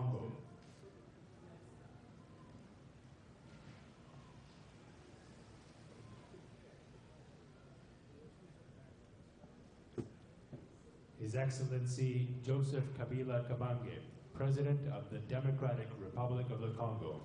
Congo. His Excellency Joseph Kabila Kabange, President of the Democratic Republic of the Congo.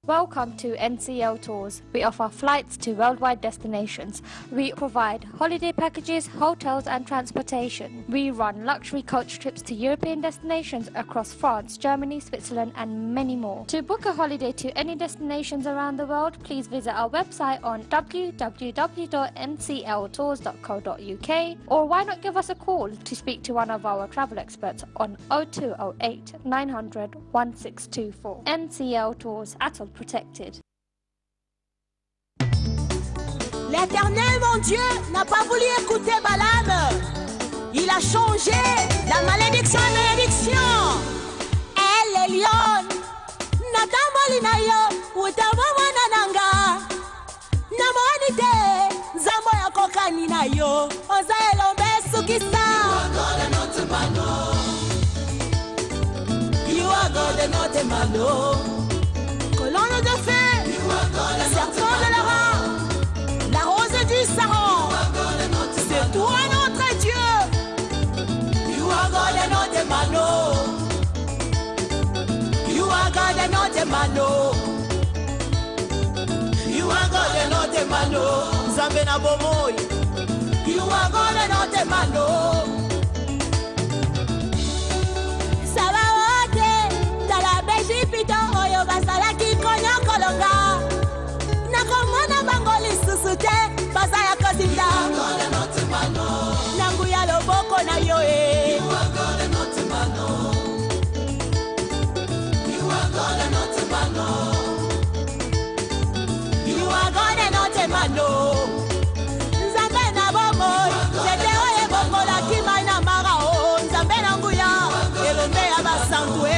Welcome to NCL Tours. We offer flights to worldwide destinations. We provide holiday packages, hotels and transportation. We run luxury coach trips to European destinations across France, Germany, Switzerland and many more. To book a holiday to any destinations around the world, please visit our website on www.ncltours.co.uk or why not give us a call to speak to one of our travel experts on 0208 900 1624. NCL Tours, Atoll Protected. L'Éternel, mon Dieu, n'a pas voulu écouter Balaam. Il a changé la malédiction en bénédiction. Elle est lionne. Natamoli na yo, utamamana nanga. Namonite, zambo ya kokani na yo. Oza elombe sukisa. You are God and not a man. Colonne de feu, serpent de Laurent, la rose du Saron, c'est toi notre Dieu. You are God and not a man. You are God and not a man. You are God and not a man. Zambe na bomoi. You are God and not a man. Pito oyo basalaki konyo kolonga nakomona bango lisusu te basa ya kosinda nangu ya loboko na yo You are God and not a man. You are God and not a man. You are God and not a man. Nzambe na bomo tete oye bongo la kima na marao nzambe nangu ya elombe ya basantwe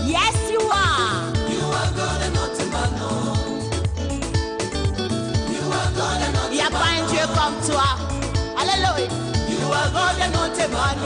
Yes, you are. You are God and not a man. You are God and not a man. Y'a pas un Dieu comme toi. Alléluia. You are God and not a man.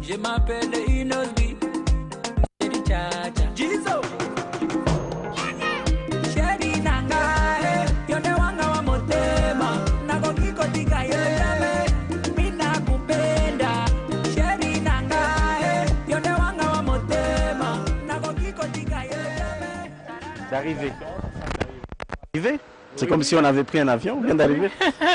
Je m'appelle Inosbi, Chéri Chacha. Jizo. Chéri Nanga, yone wanga wa motema. Nago kiko tika yoyame, mina kupenda. Chéri Nanga, yone wanga wa motema. Nago kiko tika yoyame. C'est arrivé. C'est comme si on avait pris un avion, on vient d'arriver.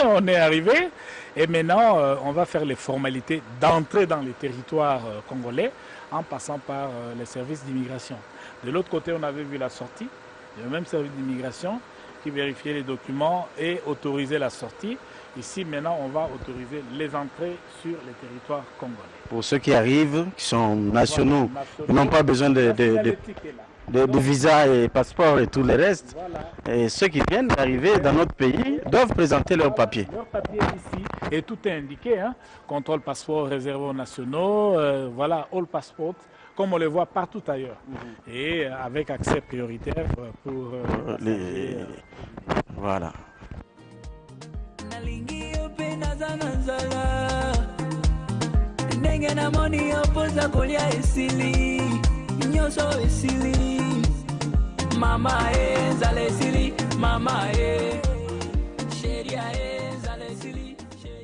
On est arrivé et maintenant on va faire les formalités d'entrer dans les territoires congolais en passant par les services d'immigration. De l'autre côté, on avait vu la sortie, le même service d'immigration qui vérifiait les documents et autorisait la sortie. Ici, maintenant, on va autoriser les entrées sur les territoires congolais. Pour ceux qui arrivent, qui sont nationaux, ils n'ont pas besoin de visa et passeport et tout le reste. Voilà. Et ceux qui viennent d'arriver dans notre pays doivent présenter leurs papiers. Leurs papiers ici, et tout est indiqué, hein? Contrôle passeport réservé aux nationaux, voilà, all passport, comme on le voit partout ailleurs. Et avec accès prioritaire pour les... Voilà.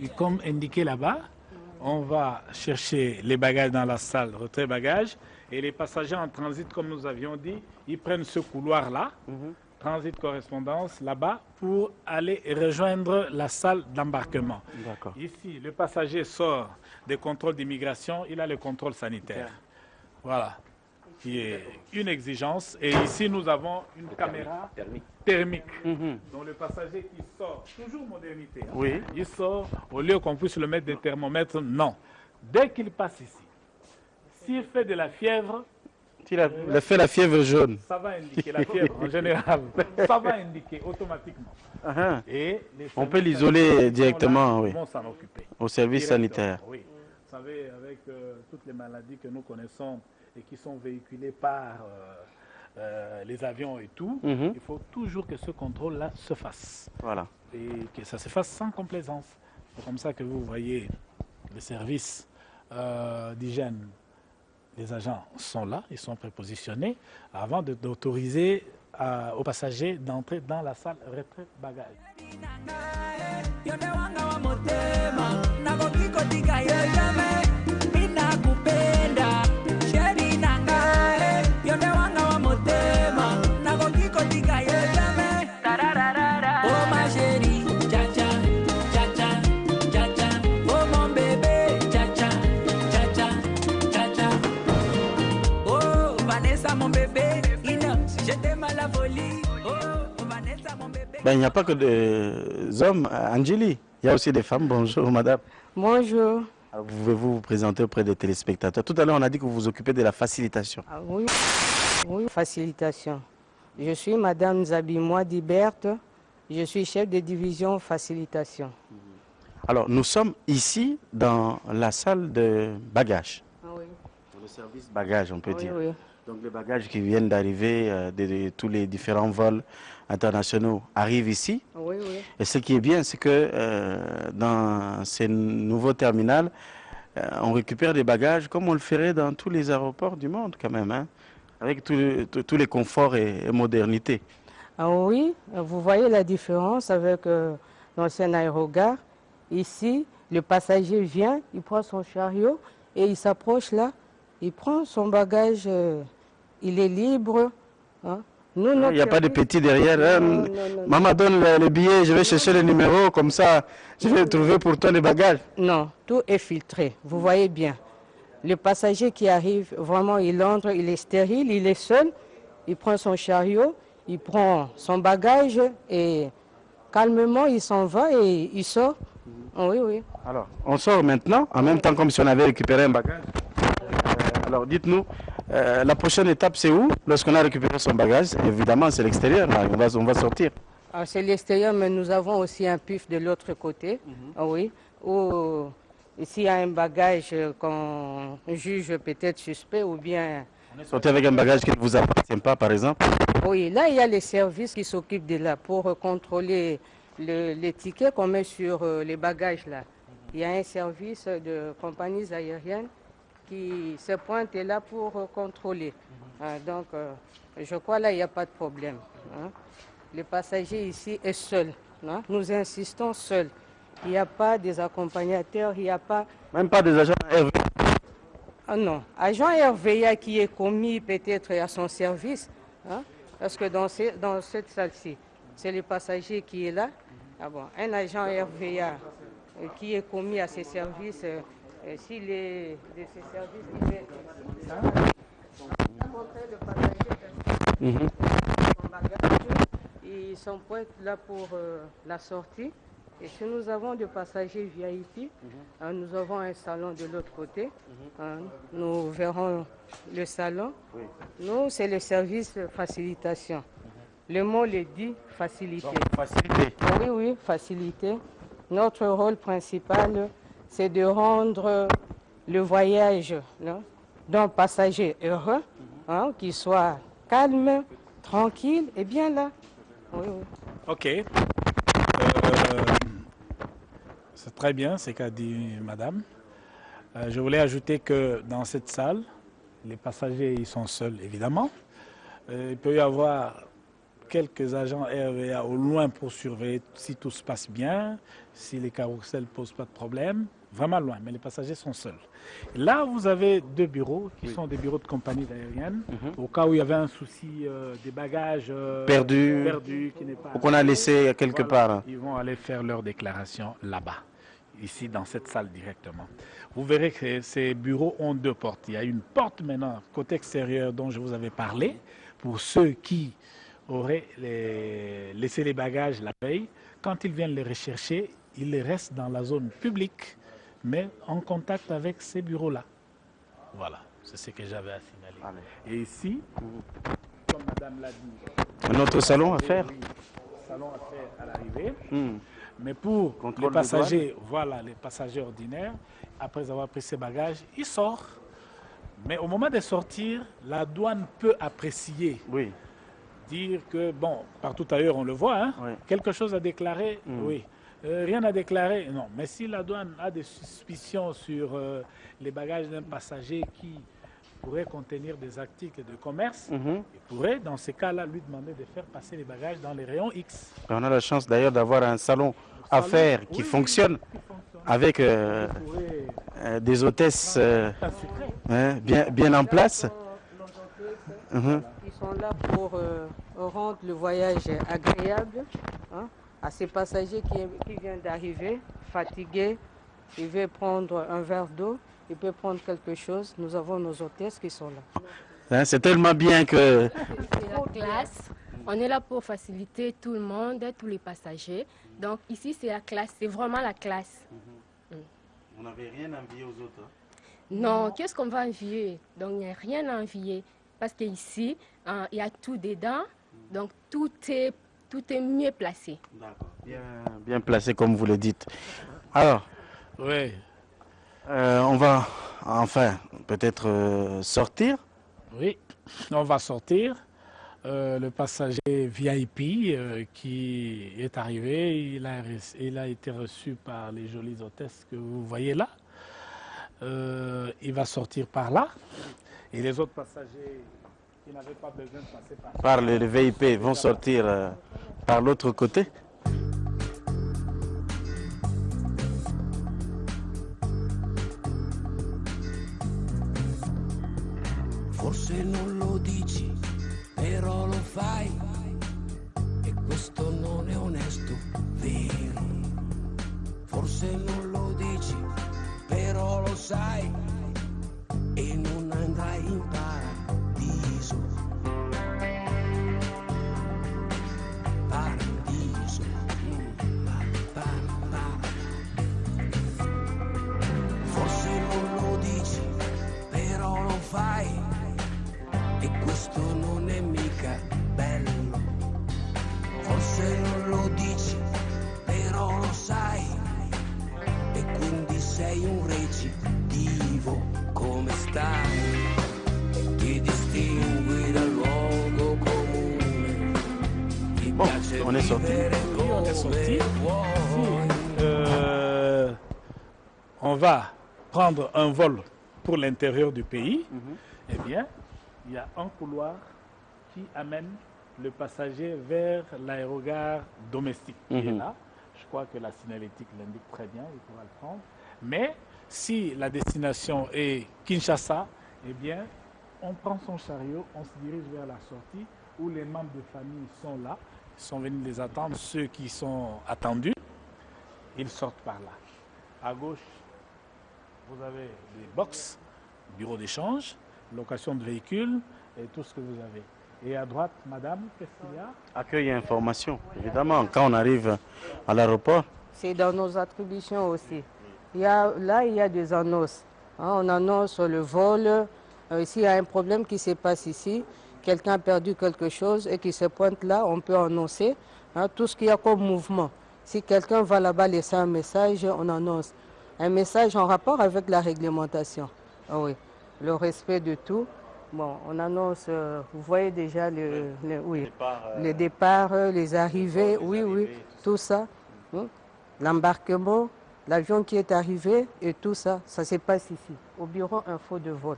Et comme indiqué là-bas, on va chercher les bagages dans la salle retrait bagages et les passagers en transit, comme nous avions dit, ils prennent ce couloir-là, transit correspondance là-bas pour aller rejoindre la salle d'embarquement. Ici, le passager sort des contrôles d'immigration, il a le contrôle sanitaire. Voilà. qui est une exigence. Et ici, nous avons une caméra thermique. Donc le passager qui sort, toujours modernité, hein, Oui. il sort, au lieu qu'on puisse le mettre des thermomètres, non. Dès qu'il passe ici, s'il fait de la fièvre, Il a fait la fièvre jaune. ça va indiquer la fièvre en général. Ça va indiquer automatiquement. Et les On peut services l'isoler sanitaires directement, sont là, oui. vont s'en occuper. Au service Directement, sanitaire. Oui. Vous savez, avec toutes les maladies que nous connaissons et qui sont véhiculées par les avions et tout, il faut toujours que ce contrôle-là se fasse. Voilà. Et que ça se fasse sans complaisance. C'est comme ça que vous voyez les services d'hygiène. Les agents sont là, ils sont prépositionnés avant d'autoriser aux passagers d'entrer dans la salle retrait bagages. Ben, il n'y a pas que des hommes, Angélie. Il y a aussi des femmes. Bonjour, madame. Bonjour. Alors, pouvez-vous vous présenter auprès des téléspectateurs? Tout à l'heure, on a dit que vous vous occupez de la facilitation. Ah, oui. Oui, facilitation. Je suis Madame Zabimois Diberte. Je suis chef de division facilitation. Alors, nous sommes ici dans la salle de bagages. Ah, oui. Le service bagages, on peut Oui, dire. oui. Donc, les bagages qui viennent d'arriver de tous les différents vols internationaux arrivent ici. Oui, oui. Et ce qui est bien, c'est que dans ces nouveaux terminals, on récupère des bagages comme on le ferait dans tous les aéroports du monde quand même, hein, avec tous les conforts et modernité. Ah, oui, vous voyez la différence avec l'ancien aérogare. Ici, le passager vient, il prend son chariot et il s'approche là, il prend son bagage, il est libre. Hein. Nous, Il n'y a pas de petit derrière. Hein. Non, non, non. Maman donne le billet, je vais chercher le numéro, comme ça je vais trouver pour toi les bagages. Non, tout est filtré, vous voyez bien. Le passager qui arrive, vraiment, il entre, il est stérile, il est seul, il prend son chariot, il prend son bagage et calmement, il s'en va et il sort. Oui, oui. Alors, on sort maintenant, en même temps comme si on avait récupéré un bagage. Alors, dites-nous, la prochaine étape, c'est où? Lorsqu'on a récupéré son bagage, évidemment, c'est l'extérieur, là, on va sortir. Ah, c'est l'extérieur, mais nous avons aussi un pif de l'autre côté. Ah, oui. Où, s'il y a un bagage qu'on juge peut-être suspect ou bien... Sortez avec un bagage qui ne vous appartient pas, par exemple. Oui, là, il y a les services qui s'occupent de là pour contrôler les tickets qu'on met sur les bagages là. Il y a un service de compagnies aériennes qui se pointe là pour contrôler. Donc, je crois là, il n'y a pas de problème. Hein. Le passager ici est seul. Hein. Nous insistons seul. Il n'y a pas des accompagnateurs, il n'y a pas... Même pas des agents RV. Ah non, agent RVA qui est commis peut-être à son service, hein, parce que dans cette salle-ci, c'est le passager qui est là. Ah bon, un agent RVA qui est commis à ses services, s'il est de ses services, il va montrer le passager son bagage, ils sont points là pour la sortie. Et si nous avons des passagers VIP, nous avons un salon de l'autre côté. Nous verrons le salon. Oui. Nous, c'est le service facilitation. Le mot le dit, facilité. Donc, facilité. Oui, oui, facilité. Notre rôle principal, c'est de rendre le voyage d'un passager heureux, qu'il soit calme, tranquille et bien là. Oui, oui. Ok. C'est très bien ce qu'a dit madame. Je voulais ajouter que dans cette salle, les passagers ils sont seuls évidemment. Il peut y avoir quelques agents RVA au loin pour surveiller si tout se passe bien, si les carrousels ne posent pas de problème. Vraiment loin, mais les passagers sont seuls. Là, vous avez deux bureaux qui sont des bureaux de compagnies aériennes. Au cas où il y avait un souci des bagages perdus qui n'est pas... Ou qu'on a laissé quelque part. Ils vont aller faire leur déclaration là-bas. ici dans cette salle directement. Vous verrez que ces bureaux ont 2 portes. Il y a une porte maintenant côté extérieur dont je vous avais parlé pour ceux qui auraient laissé les bagages la veille. Quand ils viennent les rechercher, ils les restent dans la zone publique, mais en contact avec ces bureaux-là. Voilà, c'est ce que j'avais à signaler. Et ici, comme madame l'a dit, Un autre salon à faire? oui, salon à faire à l'arrivée. Hmm. Mais pour Contrôle les de passagers, voilà, les passagers ordinaires, après avoir pris ses bagages, ils sortent. Mais au moment de sortir, la douane peut apprécier, Oui. dire que, bon, partout ailleurs on le voit, hein, Oui. quelque chose à déclarer, oui. Rien à déclarer, non. Mais si la douane a des suspicions sur les bagages d'un passager qui pourrait contenir des articles de commerce, il pourrait, dans ces cas-là, lui demander de faire passer les bagages dans les rayons X. On a la chance d'ailleurs d'avoir un salon à faire qui fonctionne avec des hôtesses Un secret. bien en place. Ils sont là pour rendre le voyage agréable, hein, à ces passagers qui viennent d'arriver, fatigués. Ils veulent prendre un verre d'eau, ils peuvent prendre quelque chose. Nous avons nos hôtesses qui sont là. Hein, c'est tellement bien que... C'est la classe. On est là pour faciliter tout le monde, tous les passagers. Donc ici, c'est la classe, c'est vraiment la classe. Vous n'avez rien envié aux autres? Non, qu'est-ce qu'on va envier? Donc il n'y a rien à envier. Parce qu'ici, il y a tout dedans. Donc tout est mieux placé. D'accord. Bien placé comme vous le dites. Alors, Oui. on va enfin peut-être sortir. Oui, on va sortir. Le passager VIP qui est arrivé, il a été reçu par les jolies hôtesses que vous voyez là. Il va sortir par là. Et les autres passagers qui n'avaient pas besoin de passer par Les VIP vont sortir par l'autre côté. Forse non lo dici, però lo fai, e questo non è onesto, vero? Forse non lo dici, però lo sai, e non andrai in paradiso. Paradiso. Forse non lo dici, però lo fai, e questo non è mica bello. Forse non lo dici, però lo sai, e quindi sei un recidivo. Come stai? Ti distingui dal luogo comune. Ti Bon, piace on est sorti. vivere Oui, on est sorti. come vuoi. On va prendre un vol pour l'intérieur du pays. Eh bien, il y a un couloir qui amène le passager vers l'aérogare domestique qui est là. Je crois que la signalétique l'indique très bien, il pourra le prendre. Mais si la destination est Kinshasa, eh bien, on prend son chariot, on se dirige vers la sortie où les membres de famille sont là, ils sont venus les attendre. Ceux qui sont attendus, ils sortent par là. À gauche, vous avez des box, bureau d'échange, location de véhicules et tout ce que vous avez. Et à droite, madame, qu'est-ce qu'il y a? Accueil et information, évidemment, quand on arrive à l'aéroport. C'est dans nos attributions aussi. Il y a des annonces. Hein, on annonce le vol. S'il y a un problème qui se passe ici, quelqu'un a perdu quelque chose et qui se pointe là, on peut annoncer tout ce qu'il y a comme mouvement. Si quelqu'un va là-bas laisser un message, on annonce. Un message en rapport avec la réglementation. Ah oui, le respect de tout. Bon, on annonce, vous voyez déjà les départs, les arrivées, oui, tout ça. L'embarquement, l'avion qui est arrivé et tout ça, ça se passe ici, au bureau info de vol.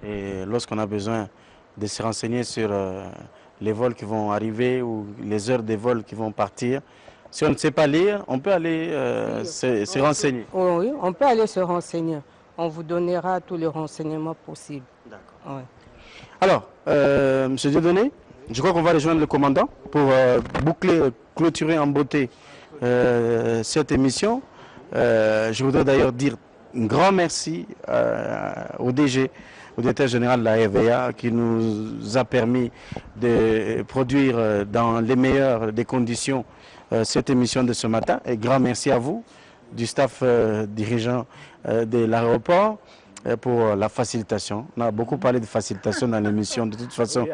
Et lorsqu'on a besoin de se renseigner sur les vols qui vont arriver ou les heures des vols qui vont partir, si on ne sait pas lire, on peut aller se renseigner. Oui, on peut aller se renseigner. On vous donnera tous les renseignements possibles. D'accord. Ouais. Alors, M. Dieudonné, je crois qu'on va rejoindre le commandant pour clôturer en beauté cette émission. Je voudrais d'ailleurs dire un grand merci au DG, au directeur général de la RVA, qui nous a permis de produire dans les meilleures des conditions cette émission de ce matin. Et grand merci à vous, du staff dirigeant de l'aéroport, pour la facilitation. On a beaucoup parlé de facilitation dans l'émission. De toute façon,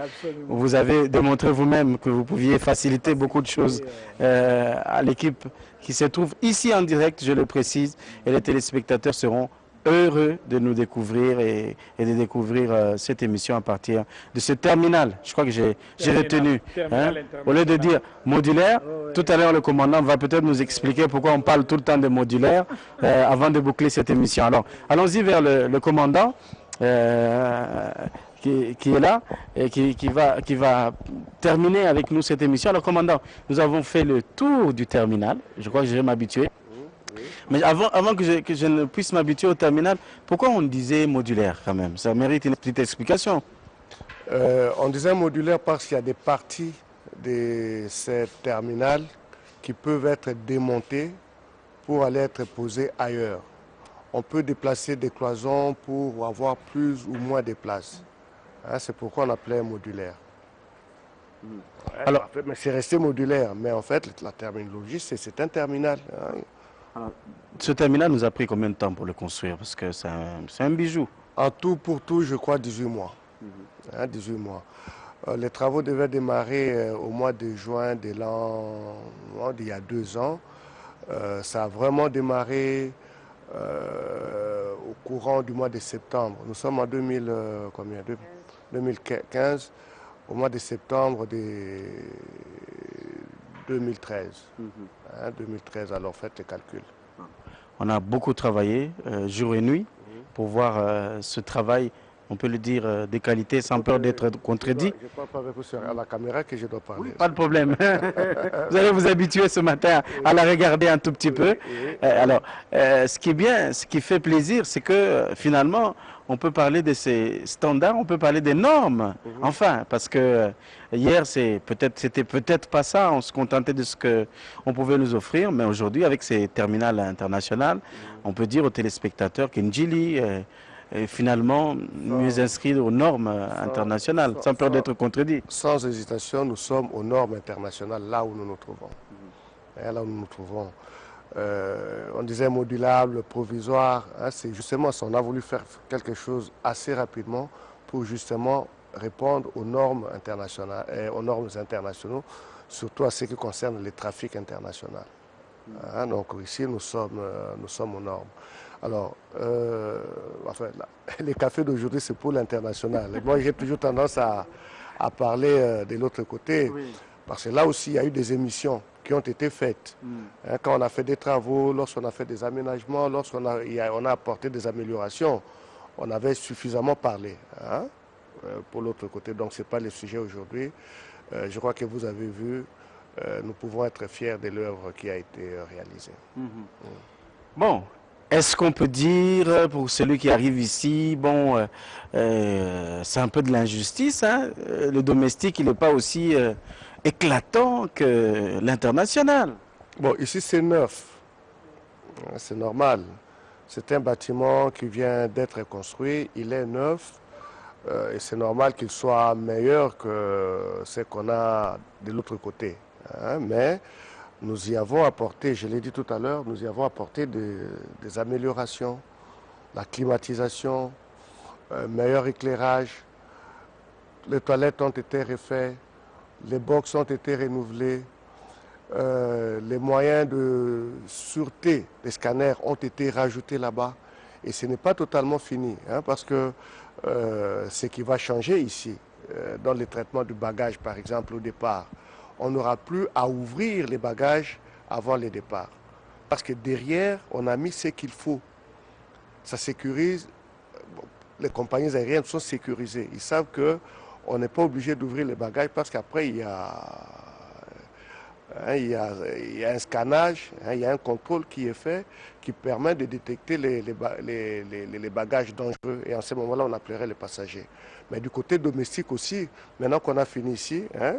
vous avez démontré vous-même que vous pouviez faciliter beaucoup de choses à l'équipe qui se trouve ici en direct, je le précise, et les téléspectateurs seront heureux de nous découvrir et de découvrir cette émission à partir de ce terminal. Je crois que j'ai retenu. Hein, au lieu de dire modulaire, tout à l'heure le commandant va peut-être nous expliquer pourquoi on parle tout le temps de modulaire avant de boucler cette émission. Alors, allons-y vers le commandant qui est là et qui va terminer avec nous cette émission. Alors, commandant, nous avons fait le tour du terminal. Je crois que je vais m'habituer. Mais avant que je ne puisse m'habituer au terminal, pourquoi on disait modulaire quand même? Ça mérite une petite explication. On disait modulaire parce qu'il y a des parties de ces terminales qui peuvent être démontées pour aller être posées ailleurs. On peut déplacer des cloisons pour avoir plus ou moins de place. Hein, c'est pourquoi on appelait modulaire. Alors, mais c'est resté modulaire, mais en fait, la terminologie, c'est un terminal. Hein. Alors, ce terminal nous a pris combien de temps pour le construire? Parce que c'est un bijou. En tout pour tout, je crois 18 mois. 18 mois. Les travaux devaient démarrer au mois de juin de l'an d'il y a 2 ans. Ça a vraiment démarré au courant du mois de septembre. Nous sommes en 2015, au mois de septembre de 2013. 2013, alors faites les calculs. On a beaucoup travaillé, jour et nuit, pour voir ce travail, on peut le dire, de qualité, sans peur d'être contredit. Je ne parle pas avec vous à la caméra que je dois parler. Oui, pas de problème. Vous allez vous habituer ce matin à la regarder un tout petit peu. Alors, ce qui est bien, ce qui fait plaisir, c'est que finalement, on peut parler de ces standards, on peut parler des normes. Enfin, parce que hier, c'était peut-être pas ça, on se contentait de ce qu'on pouvait nous offrir, mais aujourd'hui, avec ces terminales internationales, on peut dire aux téléspectateurs qu'Njili est finalement mieux inscrit aux normes internationales, sans peur d'être contredit. Sans hésitation, nous sommes aux normes internationales, là où nous nous trouvons. Là où nous nous trouvons. On disait modulable, provisoire, hein, c'est justement ça. On a voulu faire quelque chose assez rapidement pour justement répondre aux normes internationales, aux normes internationaux, surtout à ce qui concerne les trafics internationaux. Hein, donc ici, nous sommes aux normes. Alors, enfin, les cafés d'aujourd'hui, c'est pour l'international. Moi, j'ai toujours tendance à parler de l'autre côté, parce que là aussi, il y a eu des émissions qui ont été faites. Hein, quand on a fait des travaux, lorsqu'on a fait des aménagements, lorsqu'on a apporté des améliorations, on avait suffisamment parlé, hein, pour l'autre côté. Donc, ce n'est pas le sujet aujourd'hui. Je crois que vous avez vu, nous pouvons être fiers de l'œuvre qui a été réalisée. Bon. Est-ce qu'on peut dire, pour celui qui arrive ici, bon, c'est un peu de l'injustice, hein? Le domestique, il n'est pas aussi éclatant que l'international. Bon, ici c'est neuf, c'est normal. C'est un bâtiment qui vient d'être construit, il est neuf, et c'est normal qu'il soit meilleur que ce qu'on a de l'autre côté. Hein? Mais nous y avons apporté, je l'ai dit tout à l'heure, nous y avons apporté des améliorations, la climatisation, meilleur éclairage, les toilettes ont été refaites, les box ont été renouvelés, les moyens de sûreté des scanners ont été rajoutés là-bas. Et ce n'est pas totalement fini, hein, parce que ce qui va changer ici, dans le traitement du bagage par exemple au départ, on n'aura plus à ouvrir les bagages avant le départ. Parce que derrière, on a mis ce qu'il faut. Ça sécurise, les compagnies aériennes sont sécurisées. Ils savent qu'on n'est pas obligé d'ouvrir les bagages parce qu'après, il y a un scannage, hein, il y a un contrôle qui est fait qui permet de détecter les bagages dangereux. Et en ce moment-là, on appellerait les passagers. Mais du côté domestique aussi, maintenant qu'on a fini ici, hein,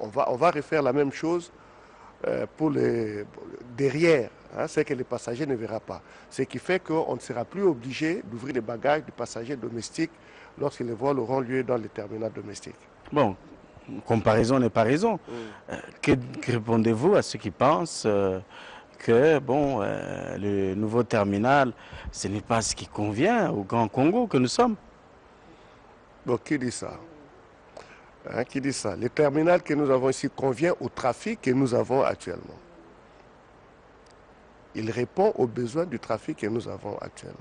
on va refaire la même chose pour derrière, hein, c'est que les passagers ne verront pas. Ce qui fait qu'on ne sera plus obligé d'ouvrir les bagages du passager domestique lorsque les vols auront lieu dans les terminaux domestiques. Bon, comparaison n'est pas raison. Que répondez-vous à ceux qui pensent que bon, le nouveau terminal, ce n'est pas ce qui convient au Grand Congo que nous sommes? Donc qui dit ça? Hein, qui dit ça? Le terminal que nous avons ici convient au trafic que nous avons actuellement. Il répond aux besoins du trafic que nous avons actuellement.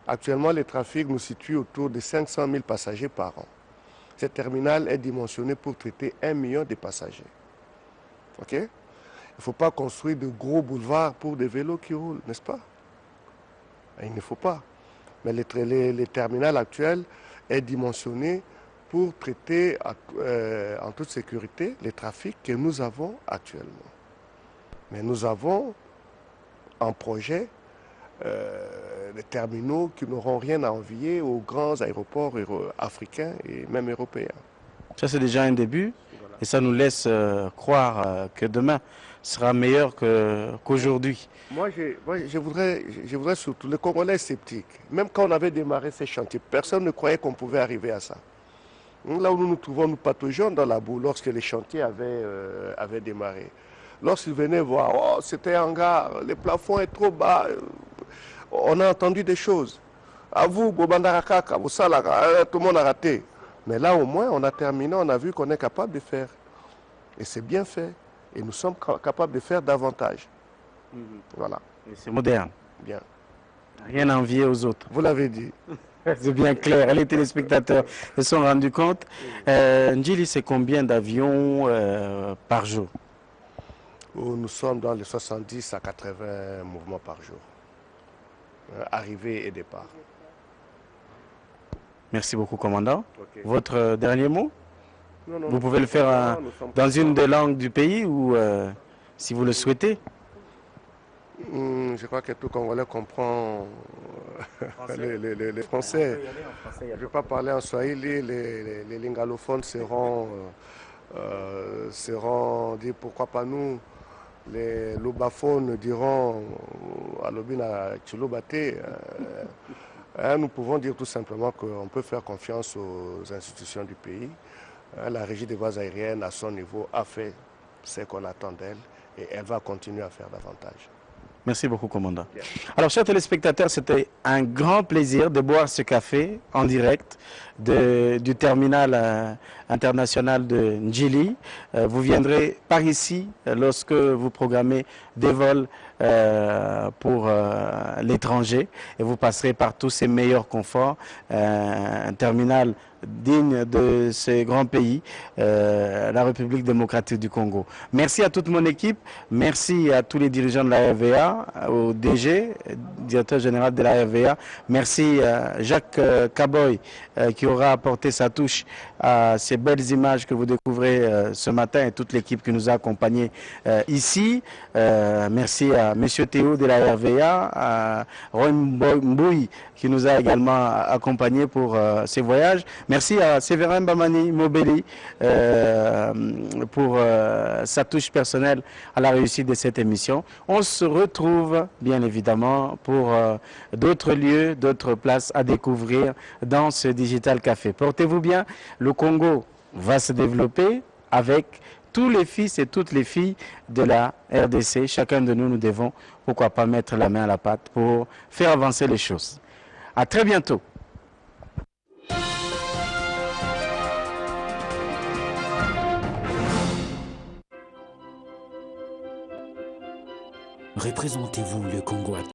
Actuellement, le trafic nous situe autour de 500 000 passagers par an. Ce terminal est dimensionné pour traiter 1 million de passagers. OK? Il ne faut pas construire de gros boulevards pour des vélos qui roulent, n'est-ce pas? Il ne faut pas. Mais le terminal actuel est dimensionné pour traiter en toute sécurité les trafics que nous avons actuellement. Mais nous avons en projet des terminaux qui n'auront rien à envier aux grands aéroports africains et même européens. Ça, c'est déjà un début et ça nous laisse croire que demain sera meilleur qu'aujourd'hui. Moi, je voudrais surtout, les Congolais sceptiques, même quand on avait démarré ces chantiers, personne ne croyait qu'on pouvait arriver à ça. Là où nous nous trouvons, nous pataugeons dans la boue lorsque les chantiers avaient démarré. Lorsqu'ils venaient voir, oh, c'était un hangar, le plafond est trop bas, on a entendu des choses. À vous, Bobandarakaka, tout le monde a raté. Mais là, au moins, on a terminé, on a vu qu'on est capable de faire. Et c'est bien fait. Et nous sommes capables de faire davantage. Voilà. Et c'est moderne. Bien. Rien à envier aux autres. Vous l'avez dit. C'est bien clair. Les téléspectateurs se sont rendus compte. Ndjili, c'est combien d'avions par jour? Nous sommes dans les 70 à 80 mouvements par jour. Arrivée et départ. Merci beaucoup, commandant. Okay. Votre dernier mot? Non, vous pouvez le faire dans une des langues du pays ou si vous le souhaitez. Je crois que tout Congolais comprend les Français. Je ne vais pas parler en swahili, les lingalophones seront dit pourquoi pas nous. Les lobaphones diront Alobina Chilobate. Nous pouvons dire tout simplement qu'on peut faire confiance aux institutions du pays. La régie des voies aériennes, à son niveau, a fait ce qu'on attend d'elle et elle va continuer à faire davantage. Merci beaucoup, commandant. Alors, chers téléspectateurs, c'était un grand plaisir de boire ce café en direct du terminal international de Ndjili. Vous viendrez par ici lorsque vous programmez des vols pour l'étranger et vous passerez par tous ces meilleurs conforts. Un terminal digne de ce grand pays, la République démocratique du Congo. Merci à toute mon équipe, merci à tous les dirigeants de la RVA, au DG, directeur général de la RVA, merci à Jacques Kaboy qui aura apporté sa touche à ces belles images que vous découvrez ce matin et toute l'équipe qui nous a accompagnés ici. Merci à M. Théo de la RVA, à Roy Mbouy qui nous a également accompagnés pour ces voyages. Merci à Séverin Bamani Mobeli pour sa touche personnelle à la réussite de cette émission. On se retrouve bien évidemment pour d'autres lieux, d'autres places à découvrir dans ce Digital Café. Portez-vous bien, le Congo va se développer avec tous les fils et toutes les filles de la RDC. Chacun de nous, nous devons, pourquoi pas, mettre la main à la pâte pour faire avancer les choses. À très bientôt. Représentez-vous le Congo à